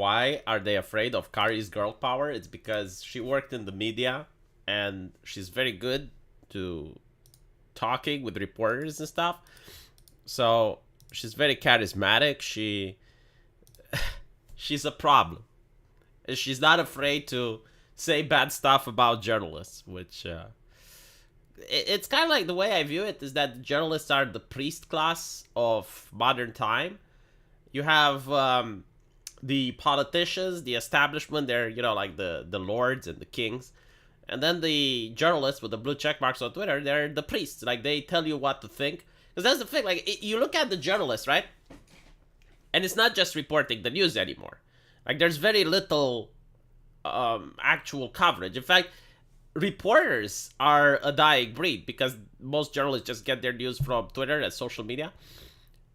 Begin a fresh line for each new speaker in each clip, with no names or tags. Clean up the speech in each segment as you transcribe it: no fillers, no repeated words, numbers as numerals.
why are they afraid of Kari's girl power. It's because she worked in the media and she's very good to talking with reporters and stuff. So she's very charismatic. She's a problem. And she's not afraid to say bad stuff about journalists, which it's kind of like the way I view it is that journalists are the priest class of modern time. You have the politicians, the establishment, they're, like the lords and the kings. And then the journalists with the blue check marks on Twitter, they're the priests. Like, they tell you what to think. Because that's the thing, like, you look at the journalists, right? And it's not just reporting the news anymore. Like, there's very little actual coverage. In fact, reporters are a dying breed because most journalists just get their news from Twitter and social media.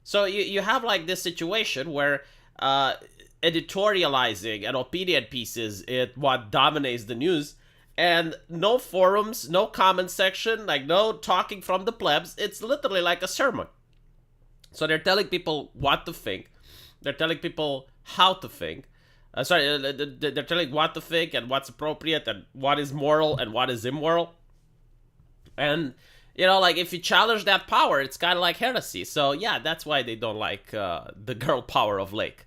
So you have, like, this situation where editorializing and opinion pieces is what dominates the news. And no forums, no comment section, like no talking from the plebs. It's literally like a sermon. So they're telling people what to think. They're telling people how to think. They're telling what to think and what's appropriate and what is moral and what is immoral. And, like if you challenge that power, it's kind of like heresy. So yeah, that's why they don't like the girl power of Lake.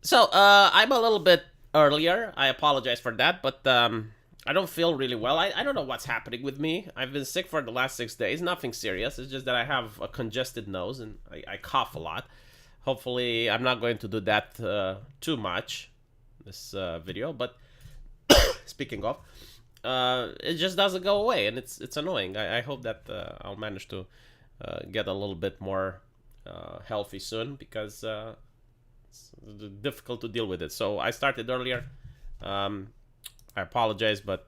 So I'm a little bit earlier. I apologize for that, but I don't feel really well. I don't know what's happening with me. I've been sick for the last 6 days. Nothing serious. It's just that I have a congested nose and I cough a lot. Hopefully, I'm not going to do that too much this video. But speaking of, it just doesn't go away, and it's annoying. I hope that I'll manage to get a little bit more healthy soon because it's difficult to deal with it. So I started earlier. I apologize, but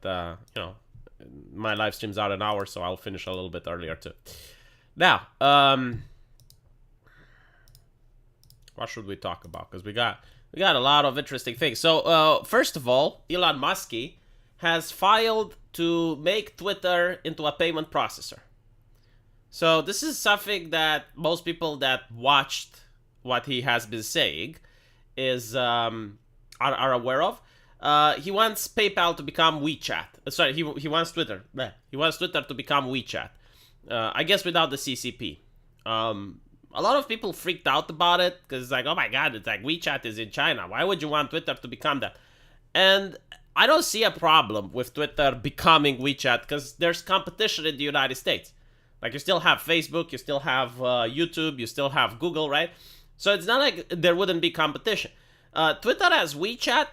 my live stream's out an hour, so I'll finish a little bit earlier too. Now, what should we talk about? Because we got a lot of interesting things. So first of all, Elon Musk has filed to make Twitter into a payment processor. So this is something that most people that watched what he has been saying is are aware of. He wants PayPal to become WeChat. He wants Twitter. He wants Twitter to become WeChat. I guess without the CCP. A lot of people freaked out about it because it's like, oh my god, it's like WeChat is in China. Why would you want Twitter to become that? And I don't see a problem with Twitter becoming WeChat because there's competition in the United States. Like, you still have Facebook, you still have YouTube, you still have Google, right? So it's not like there wouldn't be competition. Twitter as WeChat,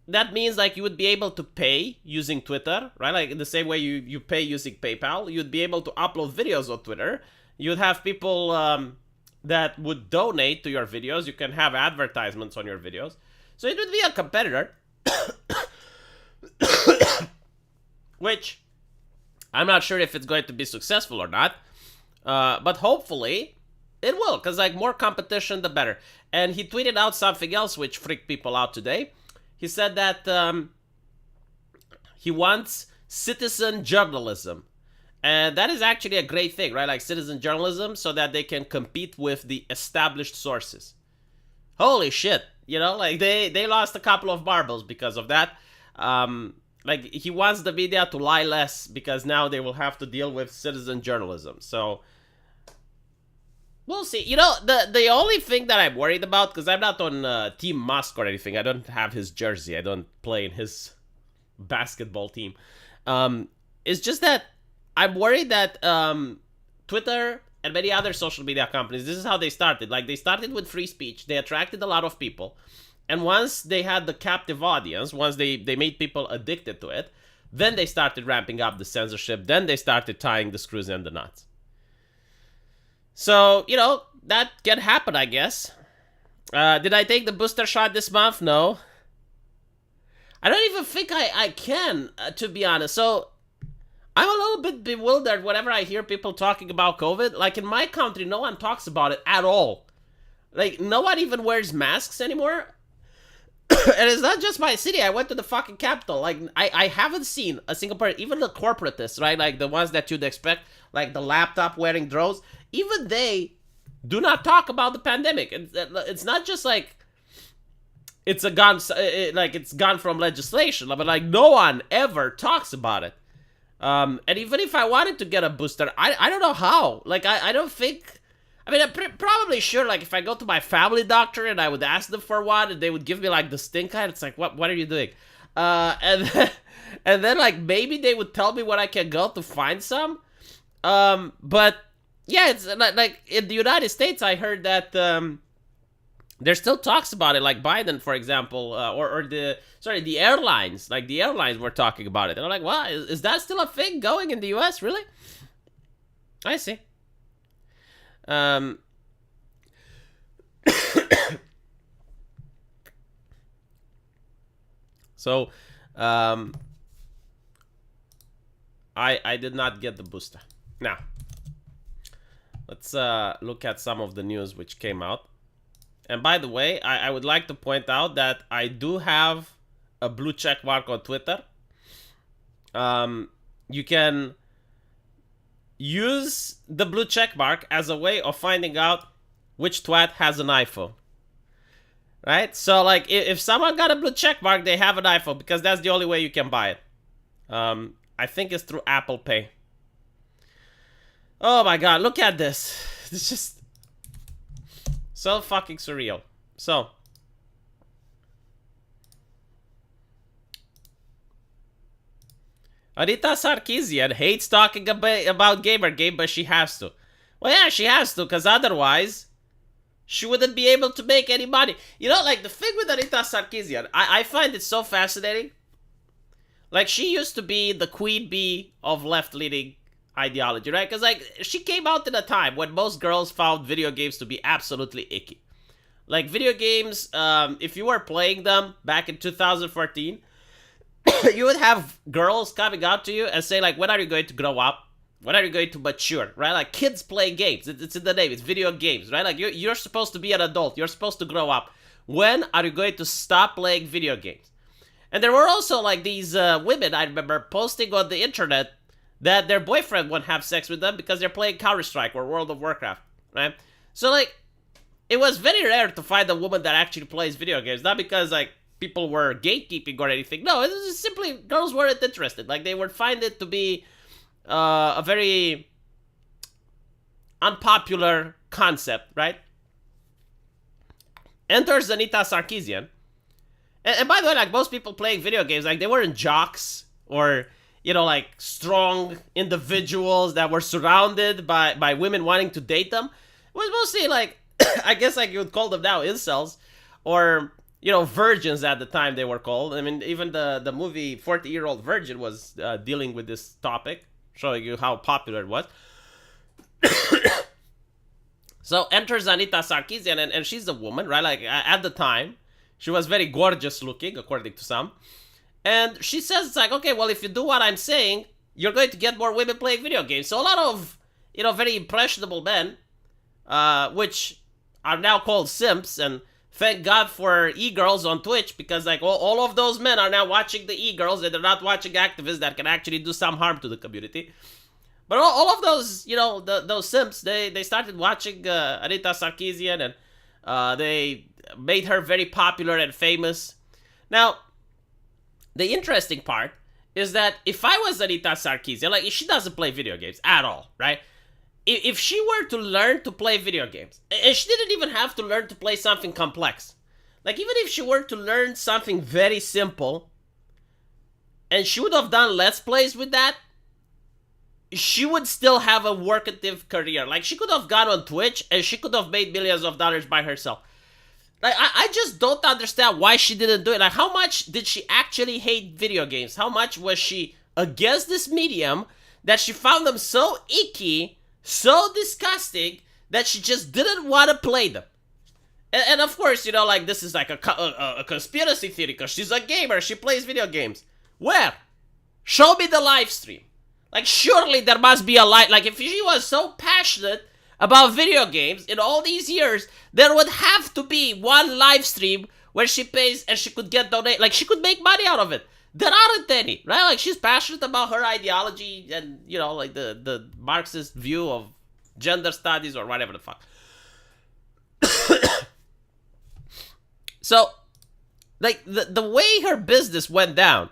that means like you would be able to pay using Twitter, right? Like in the same way you pay using PayPal, you'd be able to upload videos on Twitter. You'd have people that would donate to your videos. You can have advertisements on your videos. So it would be a competitor. Which I'm not sure if it's going to be successful or not. But hopefully it will, because like more competition, the better. And he tweeted out something else which freaked people out today. He said that he wants citizen journalism. And that is actually a great thing, right? Like citizen journalism so that they can compete with the established sources. Holy shit. Like they lost a couple of marbles because of that. Like he wants the media to lie less because now they will have to deal with citizen journalism. So we'll see. The only thing that I'm worried about, because I'm not on Team Musk or anything. I don't have his jersey. I don't play in his basketball team. It's just that I'm worried that Twitter and many other social media companies, this is how they started. Like, they started with free speech. They attracted a lot of people. And once they had the captive audience, once they made people addicted to it, then they started ramping up the censorship. Then they started tying the screws and the nuts. So, that can happen, I guess. Did I take the booster shot this month? No. I don't even think I can, to be honest. So I'm a little bit bewildered whenever I hear people talking about COVID. Like, in my country, no one talks about it at all. Like, no one even wears masks anymore. And it's not just my city. I went to the fucking capital. Like, I haven't seen a single person, even the corporatists, right? Like, the ones that you'd expect, like the laptop-wearing drones. Even they do not talk about the pandemic. It's not just like it's a gone, like it's gone from legislation, but like no one ever talks about it. And even if I wanted to get a booster, I don't know how. Like I don't think. I mean, I'm probably sure. Like if I go to my family doctor and I would ask them for one, and they would give me like the stink eye. It's like, what are you doing? And then, and then like maybe they would tell me where I can go to find some. But yeah, it's like in the United States, I heard that there still talks about it. Like Biden, for example, or the airlines. Like the airlines were talking about it. And I'm like, wow, is that still a thing going in the U.S. Really? I see. So, I did not get the booster. Now, let's look at some of the news which came out. And by the way, I would like to point out that I do have a blue check mark on Twitter. You can use the blue check mark as a way of finding out which twat has an iPhone. Right? So, like, if someone got a blue check mark, they have an iPhone, because that's the only way you can buy it. I think it's through Apple Pay. Oh my god, look at this. It's just so fucking surreal. So, Anita Sarkeesian hates talking about Gamergate, but she has to. Well, yeah, she has to, because otherwise she wouldn't be able to make any money. You know, like, the thing with Anita Sarkeesian, I find it so fascinating. Like, she used to be the queen bee of left-leaning ideology, right? Because, like, she came out in a time when most girls found video games to be absolutely icky. Like, video games, if you were playing them back in 2014, you would have girls coming out to you and say, like, when are you going to grow up? When are you going to mature, right? Like, kids play games. It's in the name. It's video games, right? Like, you're supposed to be an adult. You're supposed to grow up. When are you going to stop playing video games? And there were also, like, these women, I remember, posting on the internet that their boyfriend won't have sex with them because they're playing Counter-Strike or World of Warcraft, right? So, like, it was very rare to find a woman that actually plays video games. Not because, like, people were gatekeeping or anything. No, it was just simply girls weren't interested. Like, they would find it to be a very unpopular concept, right? Enters Anita Sarkeesian. And by the way, like, most people playing video games, like, they weren't jocks or, you know, like, strong individuals that were surrounded by women wanting to date them. It was mostly, like, I guess, like, you would call them now incels, or, you know, virgins at the time they were called. I mean, even the movie 40-Year-Old Virgin was dealing with this topic, showing you how popular it was. So enters Anita Sarkeesian, and she's a woman, right? Like, at the time, she was very gorgeous looking, according to some. And she says, it's like, okay, well, if you do what I'm saying, you're going to get more women playing video games. So a lot of, you know, very impressionable men, which are now called simps, and thank God for e-girls on Twitch, because, like, all of those men are now watching the e-girls, and they're not watching activists that can actually do some harm to the community. But all of those, you know, those simps, they started watching Anita Sarkeesian, and they made her very popular and famous. Now, the interesting part is that if I was Anita Sarkeesian, like, she doesn't play video games at all, right? If she were to learn to play video games, and she didn't even have to learn to play something complex, like, even if she were to learn something very simple, and she would have done Let's Plays with that, she would still have a workative career. Like, she could have gone on Twitch, and she could have made millions of dollars by herself. Like, I just don't understand why she didn't do it. Like, how much did she actually hate video games? How much was she against this medium that she found them so icky, so disgusting, that she just didn't want to play them? And of course, you know, like, this is like a conspiracy theory, because she's a gamer, she plays video games. Where? Show me the live stream. Like, surely there must be a live... Like, if she was so passionate about video games in all these years, there would have to be one live stream where she pays and she could get donate. Like, she could make money out of it. There aren't any, right? Like, she's passionate about her ideology and, you know, like, the Marxist view of gender studies or whatever the fuck. So, Like, the way her business went down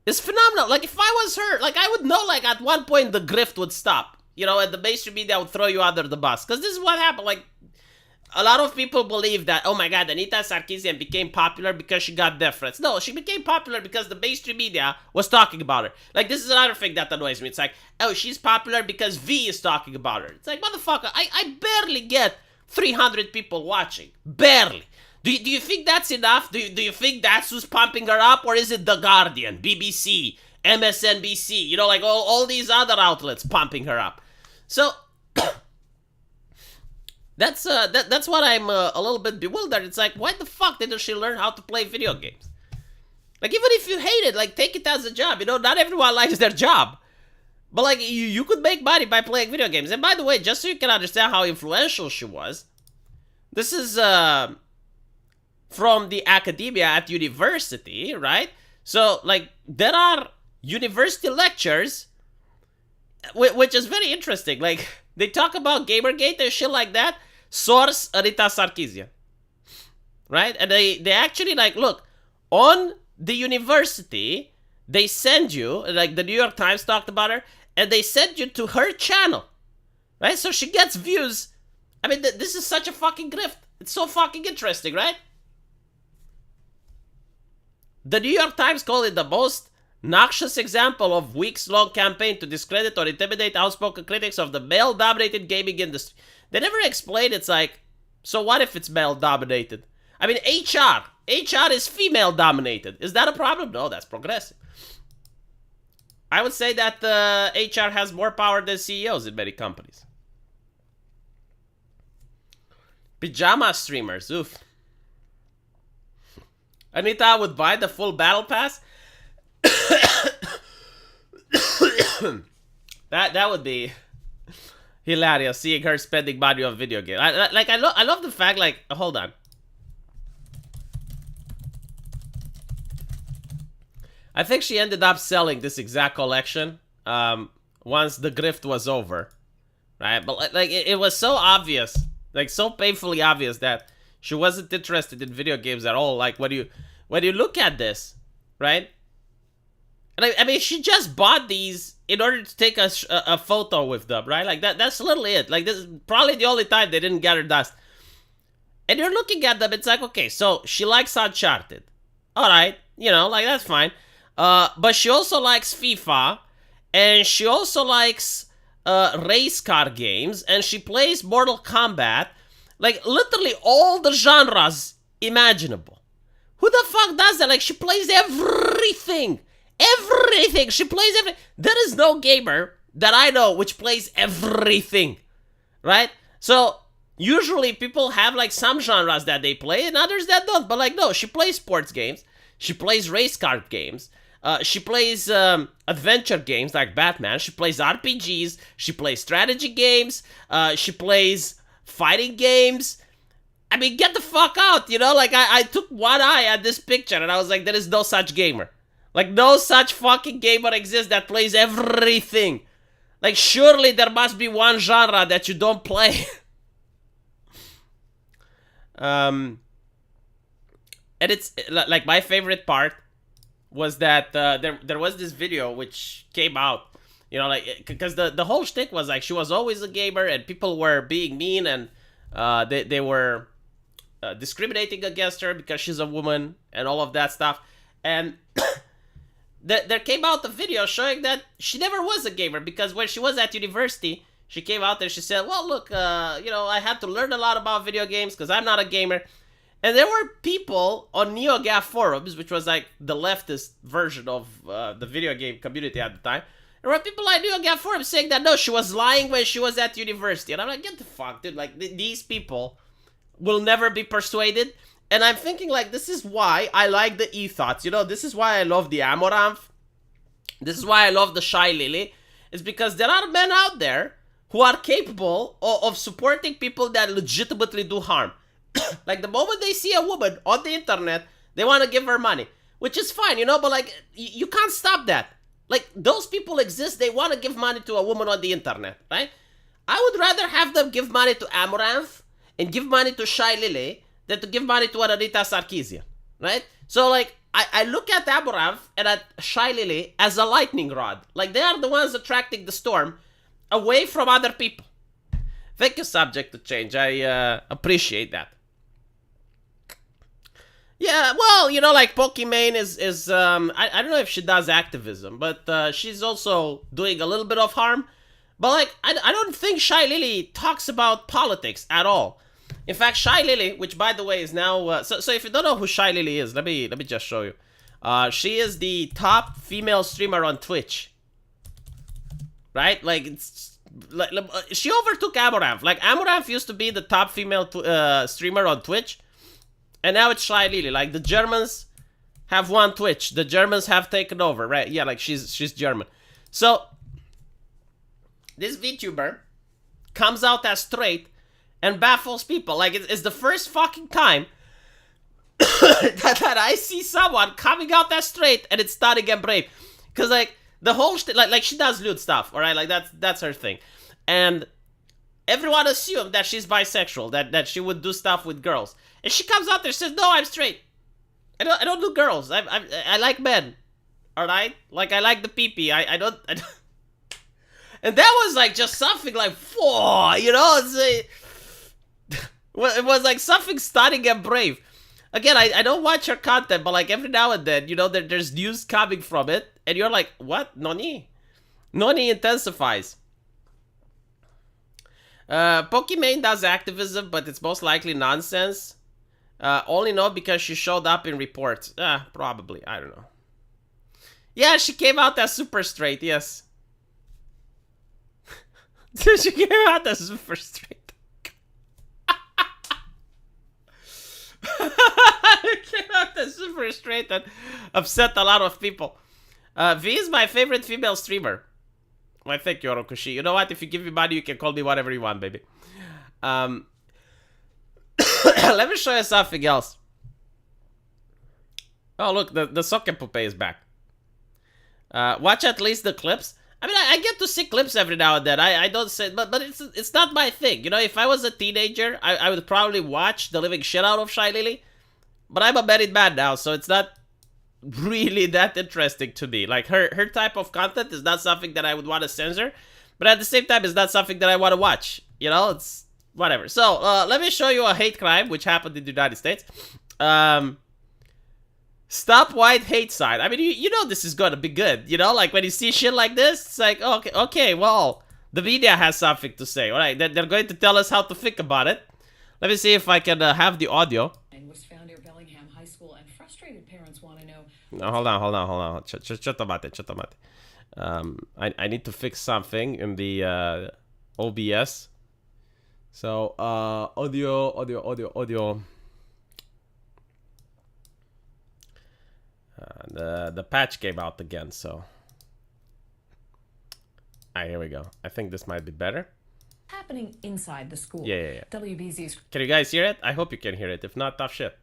is phenomenal. Like, if I was her, like, I would know, like, at one point the grift would stop. You know, and the mainstream media would throw you under the bus. Because this is what happened. Like, a lot of people believe that, oh my god, Anita Sarkeesian became popular because she got death threats. No, she became popular because the mainstream media was talking about her. Like, this is another thing that annoys me. It's like, oh, she's popular because V is talking about her. It's like, motherfucker, I barely get 300 people watching. Barely. Do you think that's enough? Do you think that's who's pumping her up? Or is it The Guardian, BBC, MSNBC, you know, like all these other outlets pumping her up? So, that's what I'm a little bit bewildered. It's like, why the fuck didn't she learn how to play video games? Like, even if you hate it, like, take it as a job. You know, not everyone likes their job. But, like, you could make money by playing video games. And by the way, just so you can understand how influential she was, this is from the academia at university, right? So, like, there are university lectures, which is very interesting. Like, they talk about gamergate and shit like that. Source, Anita Sarkeesian. Right? And they actually, like, look, on the university, they send you, like, the New York Times talked about her, and they send you to her channel. Right? So she gets views. I mean, this is such a fucking grift. It's so fucking interesting, right? The New York Times called it the most noxious example of weeks-long campaign to discredit or intimidate outspoken critics of the male-dominated gaming industry. They never explain. It's like, so what if it's male-dominated? I mean, HR is female-dominated. Is that a problem? No, that's progressive. I would say that HR has more power than CEOs in many companies. Pajama streamers, oof. Anita would buy the full battle pass. that would be hilarious, seeing her spending money on video games. I love the fact, like, hold on. I think she ended up selling this exact collection once the grift was over, right? But like it was so obvious, like so painfully obvious that she wasn't interested in video games at all. Like when you look at this, right? And I mean, she just bought these in order to take a photo with them, right? Like that's literally it. Like this is probably the only time they didn't gather dust. And you're looking at them, it's like, okay, so she likes Uncharted. All right, you know, like that's fine. But she also likes FIFA, and she also likes race car games, and she plays Mortal Kombat. Like, literally all the genres imaginable. Who the fuck does that? Like, she plays everything. Everything. She plays everything. There is no gamer that I know which plays everything. Right? So, usually people have, like, some genres that they play and others that don't. But, like, no, she plays sports games. She plays race car games. She plays adventure games like Batman. She plays RPGs. She plays strategy games. She plays fighting games. I mean, get the fuck out, you know? Like, I took one eye at this picture and I was like, there is no such gamer. Like, no such fucking gamer exists that plays everything. Like, surely there must be one genre that you don't play. And it's, like, my favorite part was that there was this video which came out, you know, like, because the whole shtick was like she was always a gamer and people were being mean and they were discriminating against her because she's a woman and all of that stuff. And there came out the video showing that she never was a gamer, because when she was at university, she came out there and she said, well, look, you know, I had to learn a lot about video games because I'm not a gamer. And there were people on NeoGAF forums, which was like the leftist version of the video game community at the time. There were people on NeoGAF forums saying that, no, she was lying when she was at university. And I'm like, get the fuck, dude. Like, these people will never be persuaded. And I'm thinking, like, this is why I like the ethos. You know, this is why I love the Amaranth. This is why I love the Shy Lily. It's because there are men out there who are capable of supporting people that legitimately do harm. Like, the moment they see a woman on the internet, they want to give her money. Which is fine, you know, but, like, you can't stop that. Like, those people exist, they want to give money to a woman on the internet, right? I would rather have them give money to Amaranth and give money to Shy Lily than to give money to Anita Sarkeesian. right? So like I look at Amaranth and at Shy Lily as a lightning rod. Like they are the ones attracting the storm away from other people. Thank you, Subject to Change. I appreciate that. Yeah, well, you know, like Pokimane is I don't know if she does activism, but she's also doing a little bit of harm. But like I don't think Shy Lily talks about politics at all. In fact, Shy Lily, which by the way is now so if you don't know who Shy Lily is, let me just show you. She is the top female streamer on Twitch. Right? Like it's like she overtook Amaranth. Like Amaranth used to be the top female streamer on Twitch. And now it's Shy Lily. Like the Germans have won Twitch. The Germans have taken over, right? Yeah, like she's German. So this VTuber comes out as straight and baffles people. Like it's the first fucking time that I see someone coming out as straight and it's stunning and brave. Cause like the whole like she does lewd stuff, alright? Like that's her thing. And everyone assumed that she's bisexual, that she would do stuff with girls. And she comes out there and says, no, I'm straight. I don't do girls. I like men. Alright? Like, I like the pee-pee. I don't... And that was, like, just something like, whoa, you know? It was, like, something stunning and brave. Again, I don't watch her content, but, like, every now and then, you know, there's news coming from it. And you're like, what? Noni? Noni intensifies. Pokimane does activism, but it's most likely nonsense. Only know because she showed up in reports. Probably. I don't know. Yeah, she came out as super straight, yes. She came out as super straight. Came out as super straight and upset a lot of people. V is my favorite female streamer. Well, thank you, Orokushi. You know what? If you give me money, you can call me whatever you want, baby. Let me show you something else. Oh, look, the Sokenpupe is back. Watch at least the clips. I mean, I get to see clips every now and then. I don't say, but it's not my thing. You know, if I was a teenager, I would probably watch the living shit out of Shy Lily. But I'm a married man now, so it's not really that interesting to me. Like, her type of content is not something that I would want to censor. But at the same time, it's not something that I want to watch. You know, it's... whatever. So, let me show you a hate crime which happened in the United States. Stop white hate sign. I mean, you know this is gonna be good. You know, like when you see shit like this, it's like, okay, well, the media has something to say. All right, they're going to tell us how to think about it. Let me see if I can have the audio.
And was found near Bellingham High School, and frustrated parents want to know.
No, hold on. Chat. I need to fix something in the OBS. So, audio. The patch came out again, so. Alright, here we go. I think this might be better.
Happening inside the school.
Yeah.
WBZ's.
Can you guys hear it? I hope you can hear it. If not, tough shit.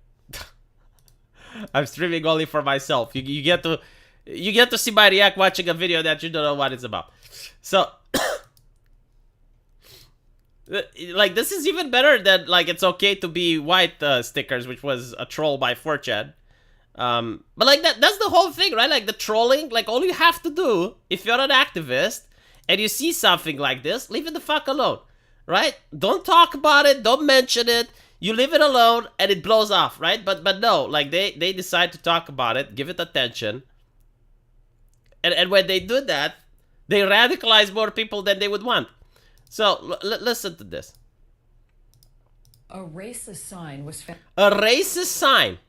I'm streaming only for myself. You get to see my react watching a video that you don't know what it's about. So. Like, this is even better than, like, it's okay to be white stickers, which was a troll by 4chan. But, like, that's the whole thing, right? Like, the trolling, like, all you have to do, if you're an activist, and you see something like this, leave it the fuck alone, right? Don't talk about it, don't mention it, you leave it alone, and it blows off, right? But no, like, they decide to talk about it, give it attention, and when they do that, they radicalize more people than they would want. So, listen to this.
A racist sign was found.
A racist sign.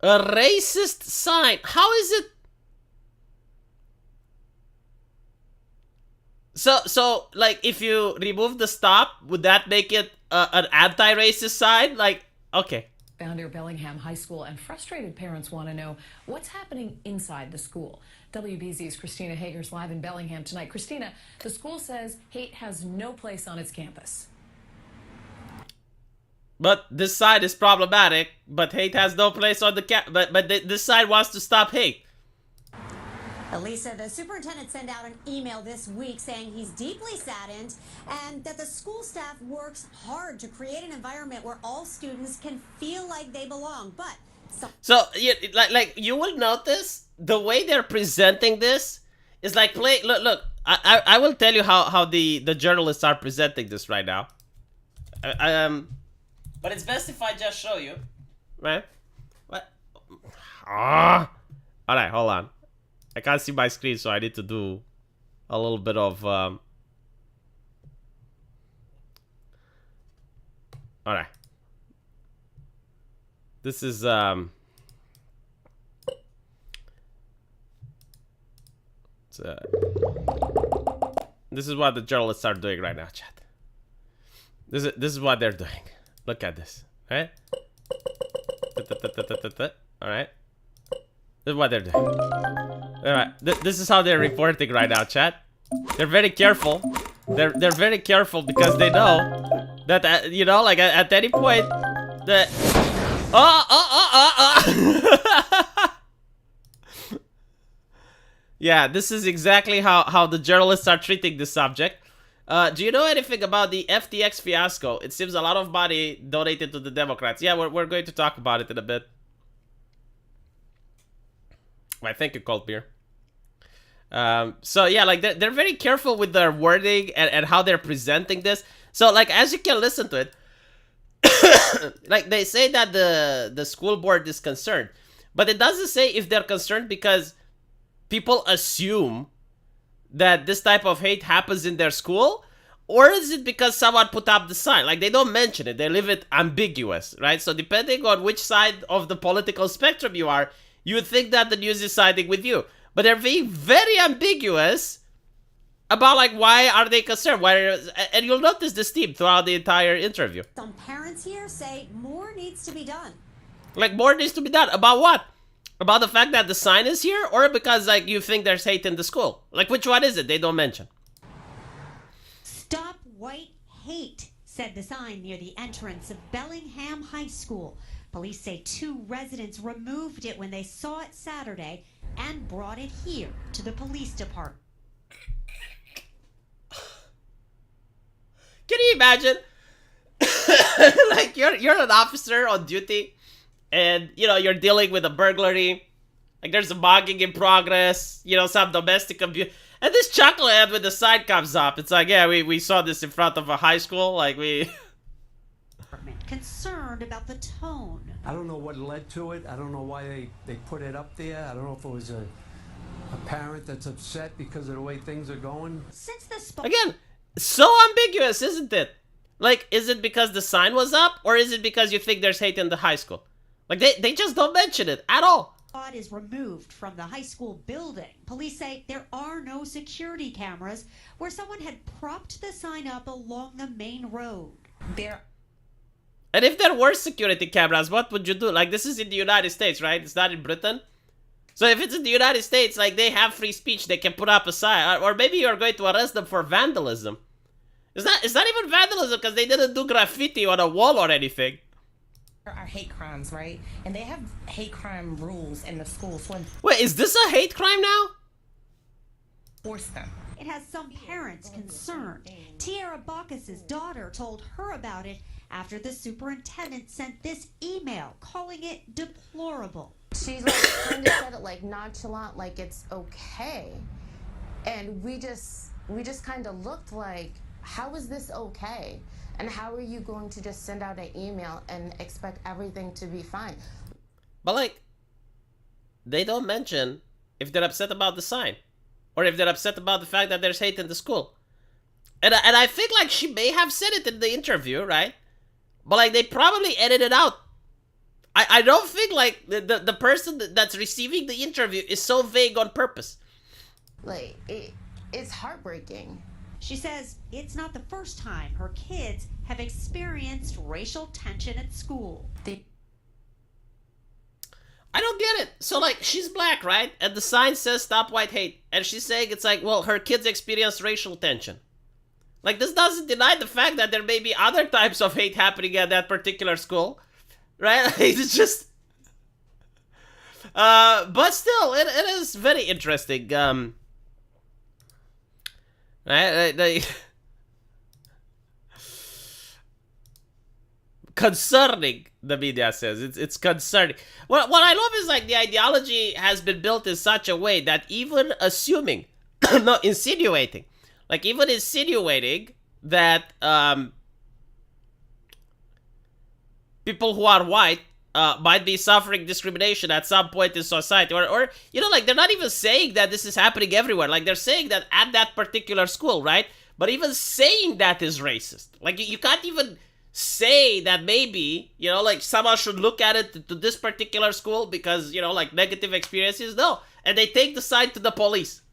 A racist sign. How is it? So, like, if you remove the stop, would that make it an anti-racist sign? Like, okay.
Found near Bellingham High School, and frustrated parents want to know what's happening inside the school. WBZ's Christina Hager's live in Bellingham tonight. Christina, the school says hate has no place on its campus.
But this side is problematic, but hate has no place on the this side wants to stop hate.
Elisa, the superintendent sent out an email this week saying he's deeply saddened and that the school staff works hard to create an environment where all students can feel like they belong. But
so yeah, like you will notice the way they're presenting this is like look. I will tell you how the journalists are presenting this right now. But it's best if I just show you, right? What? All right, hold on. I can't see my screen, so I need to do a little bit of all right. This is this is what the journalists are doing right now, chat. This is what they're doing. Look at this, right? All right. This is what they're doing. All right. This is how they're reporting right now, chat. They're very careful. They're very careful because they know that you know, like at any point that yeah, this is exactly how the journalists are treating this subject. Do you know anything about the FTX fiasco? It seems a lot of money donated to the Democrats. Yeah, we're going to talk about it in a bit. I think you called beer. So yeah, like they're very careful with their wording and how they're presenting this. So like, as you can listen to it, like they say that the school board is concerned, but it doesn't say if they're concerned because people assume that this type of hate happens in their school, or is it because someone put up the sign? Like, they don't mention it. They leave it ambiguous, right? So depending on which side of the political spectrum you are, you would think that the news is siding with you. But they're being very ambiguous about, like, why are they concerned? And you'll notice this theme throughout the entire interview.
Some parents here say more needs to be done.
Like, more needs to be done. About what? About the fact that the sign is here, or because, like, you think there's hate in the school? Like, which one is it? They don't mention.
Stop white hate, said the sign near the entrance of Bellingham High School. Police say 2 residents removed it when they saw it Saturday and brought it here to the police department.
Can you imagine? Like, you're an officer on duty, and, you know, you're dealing with a burglary. Like, there's a mugging in progress, you know, some domestic abuse. And this chucklehead with the sign comes up. It's like, yeah, we saw this in front of a high school. Like, we...
Concerned about the tone.
I don't know what led to it. I don't know why they put it up there. I don't know if it was a parent that's upset because of the way things are going.
Since the
Again, so ambiguous, isn't it? Like, is it because the sign was up, or is it because you think there's hate in the high school? Like, they just don't mention it at all.
Is removed from the high school building. Police say there are no security cameras where someone had propped the sign up along the main road.
And if there were security cameras, what would you do? Like, this is in the United States, right? It's not in Britain. So if it's in the United States, like, they have free speech, they can put up a sign. Or maybe you're going to arrest them for vandalism. It's not even vandalism because they didn't do graffiti on a wall or anything.
Are hate crimes, right? And they have hate crime rules in the schools.
Wait, is this a hate crime now?
Force them.
It has some parents concerned. Tiara Bacchus's daughter told her about it after the superintendent sent this email calling it deplorable.
She like kind of said it like nonchalant, like it's okay, and we just kind of looked like, how is this okay? And how are you going to just send out an email and expect everything to be fine?
But, like, they don't mention if they're upset about the sign. Or if they're upset about the fact that there's hate in the school. And I think, like, she may have said it in the interview, right? But, like, they probably edited out. I don't think, like, the person that's receiving the interview is so vague on purpose.
Like, it's heartbreaking.
She says it's not the first time her kids have experienced racial tension at school.
I don't get it. So, like, she's black, right? And the sign says stop white hate. And she's saying it's like, well, her kids experienced racial tension. Like, this doesn't deny the fact that there may be other types of hate happening at that particular school. Right? Like, it's just... But still, it is very interesting. Concerning, the media says it's concerning. What I love is like the ideology has been built in such a way that even assuming, no, insinuating that people who are white might be suffering discrimination at some point in society, or you know, like they're not even saying that this is happening everywhere. Like they're saying that at that particular school, right? But even saying that is racist. Like you can't even say that maybe, you know, like someone should look at it to this particular school because, you know, like negative experiences. No, and they take the side to the police.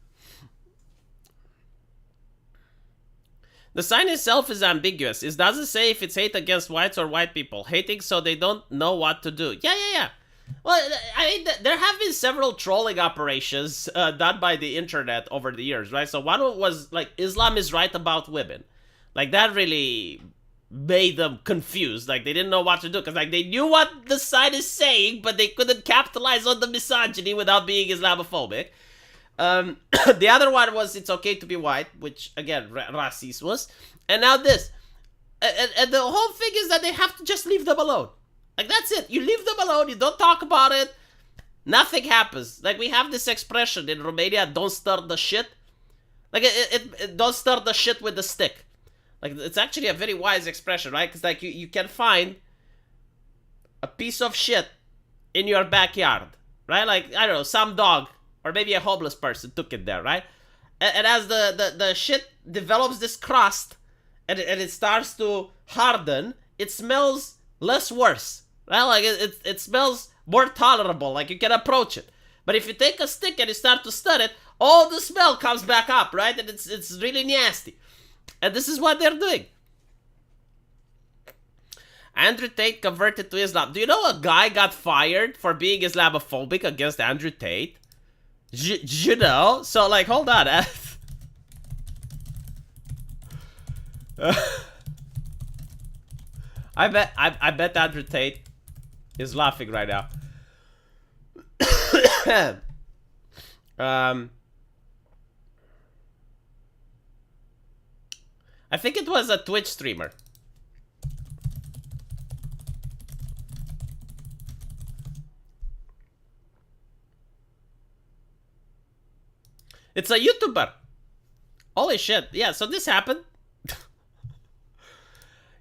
The sign itself is ambiguous. It doesn't say if it's hate against whites or white people. Hating so they don't know what to do. Yeah. Well, I mean, there have been several trolling operations done by the internet over the years, right? So one was like, Islam is right about women. Like that really made them confused. Like they didn't know what to do because like they knew what the sign is saying, but they couldn't capitalize on the misogyny without being Islamophobic. The other one was it's okay to be white, which again racismus, and now this, and the whole thing is that they have to just leave them alone. Like that's it. You leave them alone. You don't talk about it. Nothing happens. Like we have this expression in Romania: "Don't stir the shit." Like it don't stir the shit with the stick. Like it's actually a very wise expression, right? Because like you can find a piece of shit in your backyard, right? Like I don't know, some dog. Or maybe a homeless person took it there, right? And as the shit develops this crust and it starts to harden, it smells less worse, right? Like it smells more tolerable, like you can approach it. But if you take a stick and you start to stir it, all the smell comes back up, right? And it's really nasty. And this is what they're doing. Andrew Tate converted to Islam. Do you know a guy got fired for being Islamophobic against Andrew Tate? You know? So, like, hold on. I bet Andrew Tate is laughing right now. I think it was a Twitch streamer. It's a YouTuber. Holy shit. Yeah, so this happened.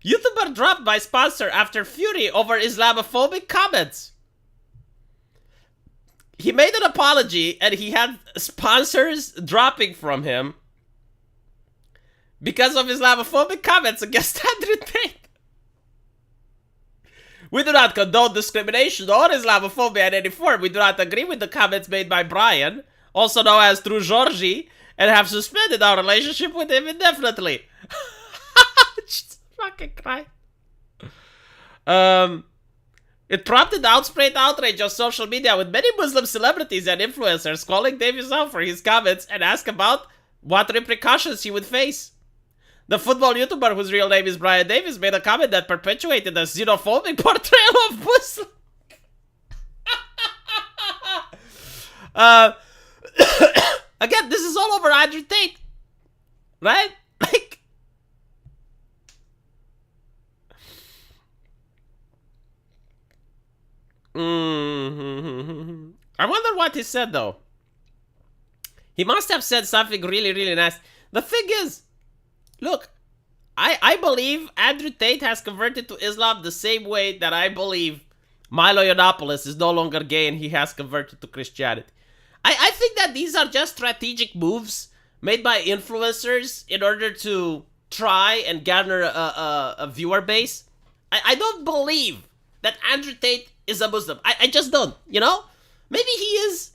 YouTuber dropped by sponsor after fury over Islamophobic comments. He made an apology and he had sponsors dropping from him because of Islamophobic comments against Andrew Tate. We do not condone discrimination or Islamophobia in any form. We do not agree with the comments made by Brian, also known as True Georgie, and have suspended our relationship with him indefinitely. Just fucking cry. It prompted outspread outrage on social media, with many Muslim celebrities and influencers calling Davis out for his comments and ask about what repercussions he would face. The football YouTuber, whose real name is Brian Davis, made a comment that perpetuated a xenophobic portrayal of Muslims. Again, this is all over Andrew Tate, right? Like, I wonder what he said though. He must have said something really, really nice. The thing is, look, I believe Andrew Tate has converted to Islam the same way that I believe Milo Yiannopoulos is no longer gay and he has converted to Christianity. I think that these are just strategic moves made by influencers in order to try and garner a viewer base. I don't believe that Andrew Tate is a Muslim. I just don't, you know? Maybe he is.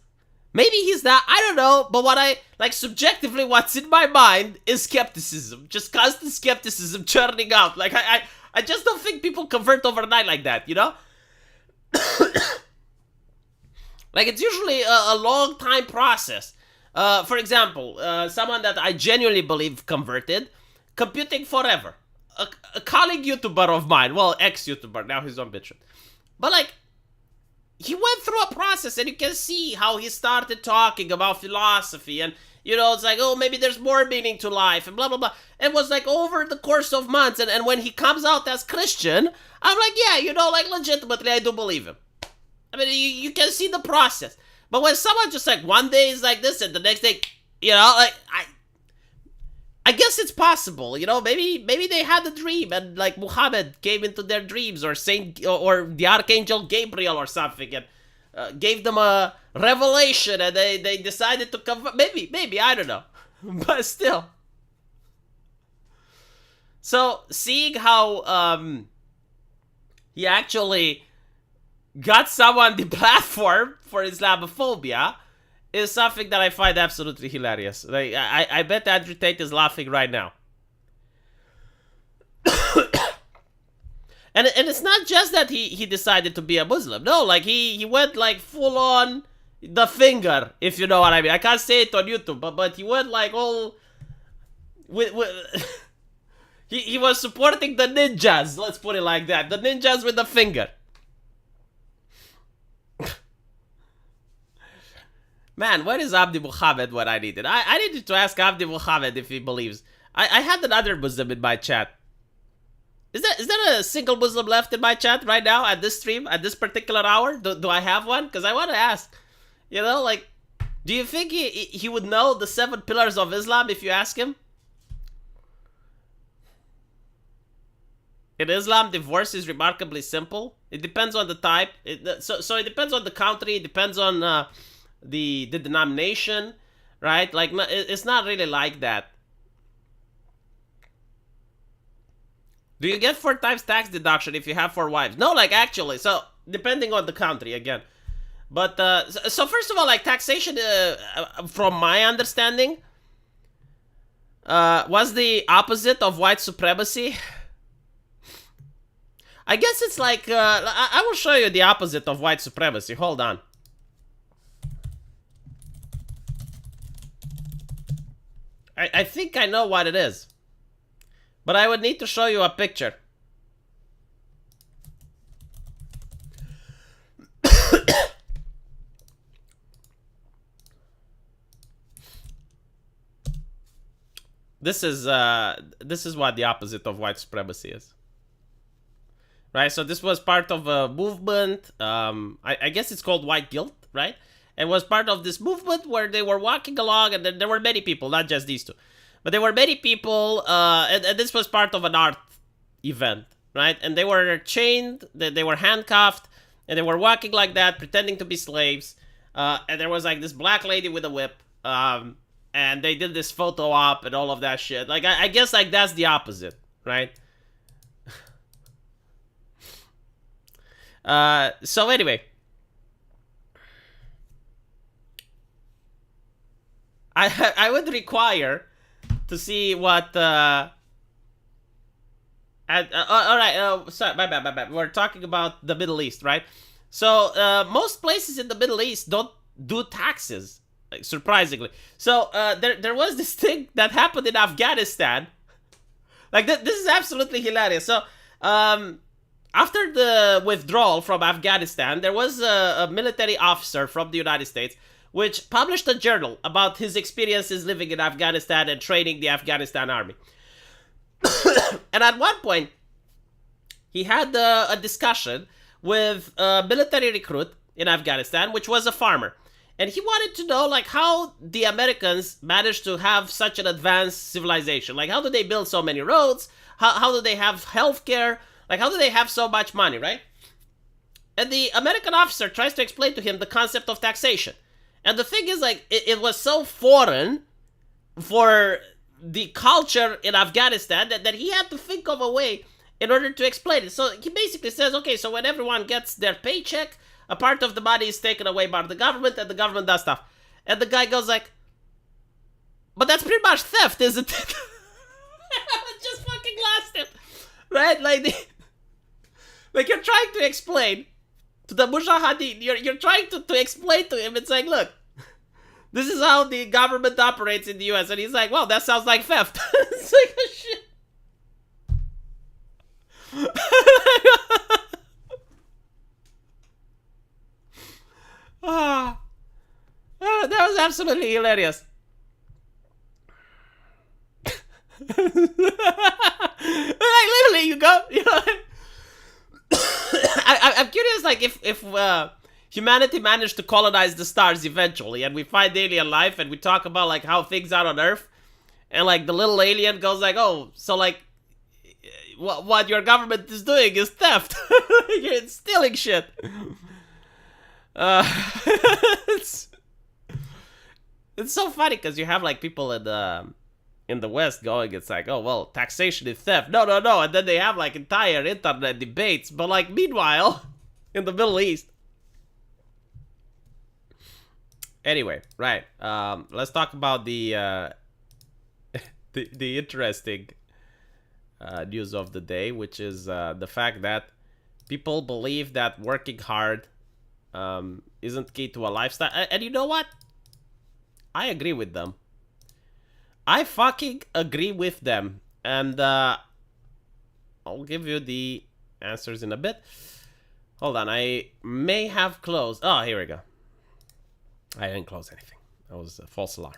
Maybe he's not. I don't know. But what I, like, subjectively, what's in my mind is skepticism. Just constant skepticism churning out. Like, I just don't think people convert overnight like that, you know? Like, it's usually a long time process. For example, someone that I genuinely believe converted, Computing Forever. A colleague YouTuber of mine. Well, ex-YouTuber. Now he's on Bitchute. But, like, he went through a process, and you can see how he started talking about philosophy, and it's like, oh, maybe there's more meaning to life, and blah blah blah. It was like over the course of months, and when he comes out as Christian, I'm like, yeah, like legitimately, I do believe him. I mean, you can see the process. But when someone just like one day is like this, and the next day, like I guess it's possible, maybe they had a dream, and like Muhammad came into their dreams, or Saint or the Archangel Gabriel or something, and gave them a revelation, and they decided to convert. Maybe I don't know, but still. So seeing how he actually got someone the platform for Islamophobia is something that I find absolutely hilarious. Like I bet Andrew Tate is laughing right now. And it's not just that he decided to be a Muslim. No, like he went like full on the finger, if you know what I mean. I can't say it on YouTube, but he went like all with he was supporting the ninjas, let's put it like that. The ninjas with the finger. Man, where is Abdi Muhammad when I needed? I needed to ask Abdi Muhammad if he believes. I had another Muslim in my chat. Is there a single Muslim left in my chat right now at this stream, at this particular hour? Do I have one? Because I want to ask. Like, do you think he would know the 7 pillars of Islam if you ask him? In Islam, divorce is remarkably simple. It depends on the type. So it depends on the country. It depends on the denomination, right? Like, it's not really like that. Do you get 4 times tax deduction if you have 4 wives? No, like actually. So depending on the country again. But so first of all, like taxation, from my understanding, was the opposite of white supremacy. I guess it's like I will show you the opposite of white supremacy. Hold on. I think I know what it is. But I would need to show you a picture. This is what the opposite of white supremacy is. Right? So this was part of a movement. I guess it's called white guilt, right? It was part of this movement where they were walking along, and then there were many people, not just these two. But there were many people, and this was part of an art event, right? And they were chained, they were handcuffed, and they were walking like that, pretending to be slaves. And there was like this black lady with a whip, and they did this photo op and all of that shit. Like, I guess like that's the opposite, right? So anyway. I would require to see what all right, sorry, my bad. We're talking about the Middle East, right? So most places in the Middle East don't do taxes, like, surprisingly. So there was this thing that happened in Afghanistan. Like, this is absolutely hilarious. So after the withdrawal from Afghanistan, there was a military officer from the United States which published a journal about his experiences living in Afghanistan and training the Afghanistan army. And at one point, he had a discussion with a military recruit in Afghanistan, which was a farmer. And he wanted to know, like, how the Americans managed to have such an advanced civilization. Like, how do they build so many roads? How do they have healthcare? Like, how do they have so much money, right? And the American officer tries to explain to him the concept of taxation. And the thing is, like, it was so foreign for the culture in Afghanistan that he had to think of a way in order to explain it. So he basically says, okay, so when everyone gets their paycheck, a part of the money is taken away by the government, and the government does stuff. And the guy goes like, but that's pretty much theft, isn't it? I just fucking lost it. Right? Like you're trying to explain to the Mujahideen, you're trying to explain to him, it's like, look, this is how the government operates in the US. And he's like, well, that sounds like theft. It's like, oh, shit. absolutely hilarious. Like literally, you go, you know. I'm curious, like if humanity managed to colonize the stars eventually, and we find alien life, and we talk about like how things are on Earth, and like the little alien goes like, oh, so like what your government is doing is theft. You're stealing shit. It's so funny because you have like people in the West going, it's like, oh well, taxation is theft. No, and then they have like entire internet debates. But like meanwhile, in the Middle East. Anyway, right. Let's talk about the interesting news of the day, which is the fact that people believe that working hard isn't key to a lifestyle. And you know what? I agree with them. I fucking agree with them. And I'll give you the answers in a bit. Hold on, I may have closed. Oh, here we go. I didn't close anything. That was a false alarm.